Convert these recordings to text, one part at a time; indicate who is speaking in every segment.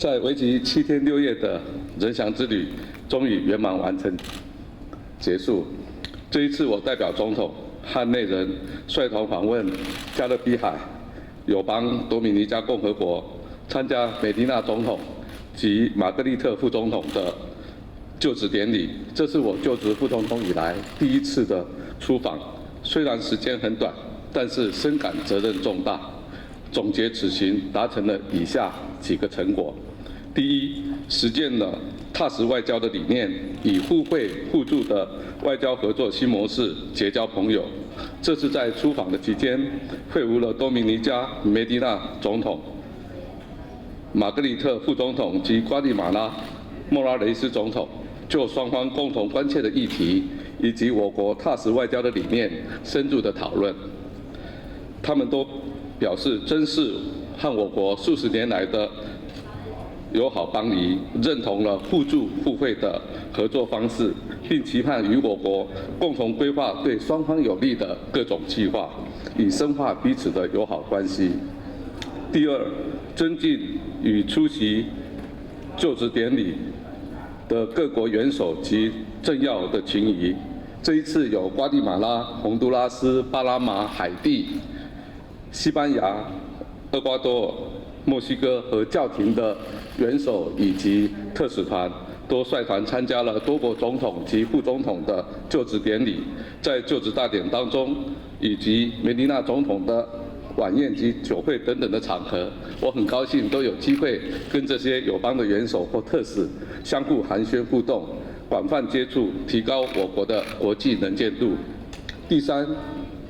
Speaker 1: 在为期7天6夜的人祥之旅，终于圆满完成结束。这一次，我代表总统和内人率团访问加勒比海友邦多米尼加共和国，参加美迪纳总统及玛格丽特副总统的就职典礼。这是我就职副总统以来第一次的出访，虽然时间很短，但是深感责任重大。总结此行达成了以下几个成果：第一，实践了踏实外交的理念，以互惠互助的外交合作新模式结交朋友。这是在出访的期间，会晤了多米尼加梅迪纳总统、玛格丽特副总统及瓜地马拉莫拉雷斯总统，就双方共同关切的议题以及我国踏实外交的理念深入的讨论。他们都表示珍视和我国数十年来的友好邦谊，认同了互助互惠的合作方式，并期盼与我国共同规划对双方有利的各种计划，以深化彼此的友好关系。第二，增进与出席就职典礼的各国元首及政要的情谊。这一次有瓜地马拉、洪都拉斯、巴拿马、海地、西班牙、厄瓜多尔、墨西哥和教廷的元首以及特使团都率团参加了多国总统及副总统的就职典礼。在就职大典当中，以及梅迪纳总统的晚宴及酒会等等的场合，我很高兴都有机会跟这些友邦的元首或特使相互寒暄互动，广泛接触，提高我国的国际能见度。第三，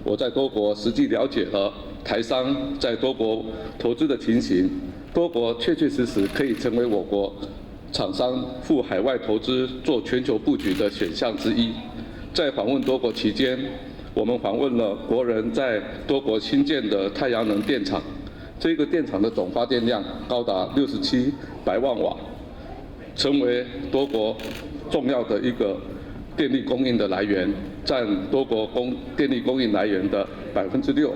Speaker 1: 我在多国实际了解了台商在多国投资的情形，多国确确实实可以成为我国厂商赴海外投资做全球布局的选项之一。在访问多国期间，我们访问了国人在多国新建的太阳能电厂，这个电厂的总发电量高达6700万瓦，成为多国重要的一个电力供应的来源，占多国电力供应来源的6%。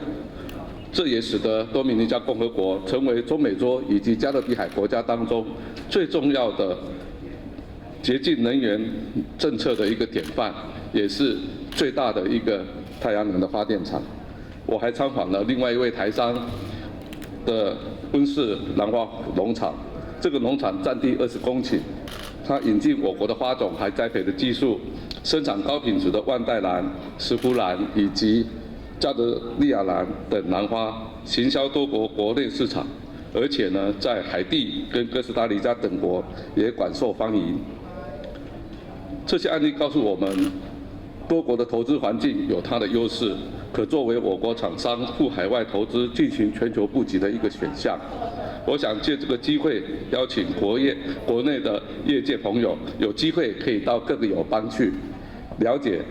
Speaker 1: 这也使得多米尼加共和国成为中美洲以及加勒比海国家当中最重要的洁净能源政策的一个典范，也是最大的一个太阳能的发电厂。我还参访了另外一位台商的温室兰花农场，这个农场占地20公顷，它引进我国的花种还栽培的技术，生产高品质的万代兰、石斛兰以及加德利亚兰等兰花，行销多国国内市场，而且呢，在海地跟哥斯达黎加等国也广受欢迎。这些案例告诉我们，多国的投资环境有它的优势，可作为我国厂商赴海外投资进行全球布局的一个选项。我想借这个机会，邀请国内的业界朋友有机会可以到各个友邦去了解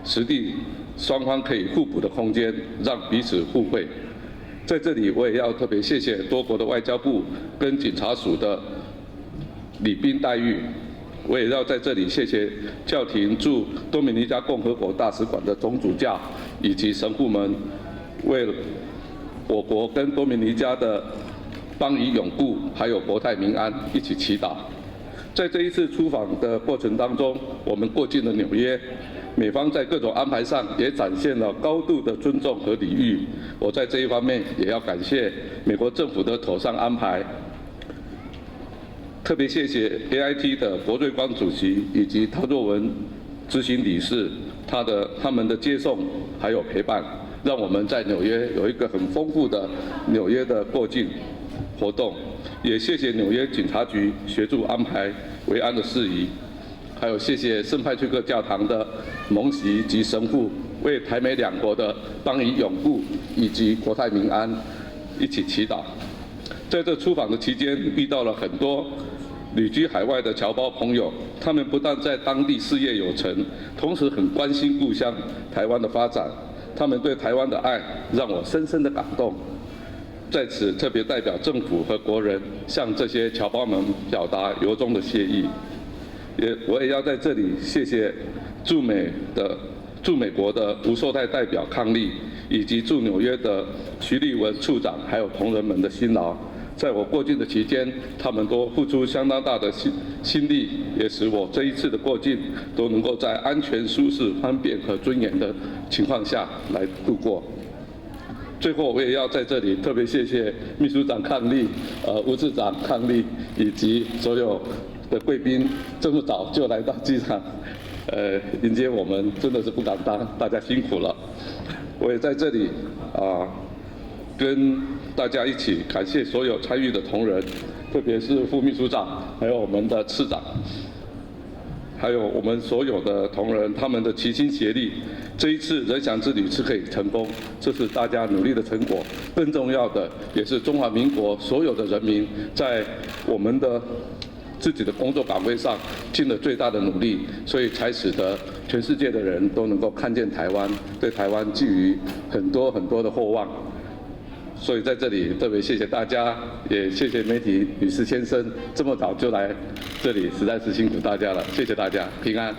Speaker 1: 实地双方可以互补的空间，让彼此互惠。在这里，我也要特别谢谢多国的外交部跟警察署的礼宾待遇。我也要在这里谢谢教廷驻多米尼加共和国大使馆的总主教以及神父们，为我国跟多米尼加的邦谊永固还有国泰民安一起祈祷。在这一次出访的过程当中，我们过境了纽约，美方在各种安排上也展现了高度的尊重和礼遇。我在这一方面也要感谢美国政府的妥善安排，特别谢谢 AIT 的博瑞光主席以及陶若文执行理事他们的接送还有陪伴，让我们在纽约有一个很丰富的纽约的过境活动。也谢谢纽约警察局协助安排维安的事宜，还有谢谢圣派崔克教堂的蒙席及神父为台美两国的邦谊永固以及国泰民安一起祈祷。在这出访的期间，遇到了很多旅居海外的侨胞朋友，他们不但在当地事业有成，同时很关心故乡台湾的发展。他们对台湾的爱让我深深的感动。在此特别代表政府和国人向这些侨胞们表达由衷的谢意。我也要在这里谢谢驻美国的吴寿泰代表伉俪，以及驻纽约的徐立文处长，还有同仁们的辛劳。在我过境的期间，他们都付出相当大的心力，也使我这一次的过境都能够在安全、舒适、方便和尊严的情况下来度过。最后，我也要在这里特别谢谢秘书长伉俪、吴次长伉俪以及所有的贵宾，这么早就来到机场，迎接我们，真的是不敢当，大家辛苦了。我也在这里跟大家一起感谢所有参与的同仁，特别是副秘书长，还有我们的次长，还有我们所有的同仁，他们的齐心协力，这一次人祥之旅是可以成功，这是大家努力的成果。更重要的，也是中华民国所有的人民在我们的自己的工作岗位上尽了最大的努力，所以才使得全世界的人都能够看见台湾，对台湾寄予很多很多的厚望。所以在这里特别谢谢大家，也谢谢媒体女士先生这么早就来这里，实在是辛苦大家了，谢谢大家，平安。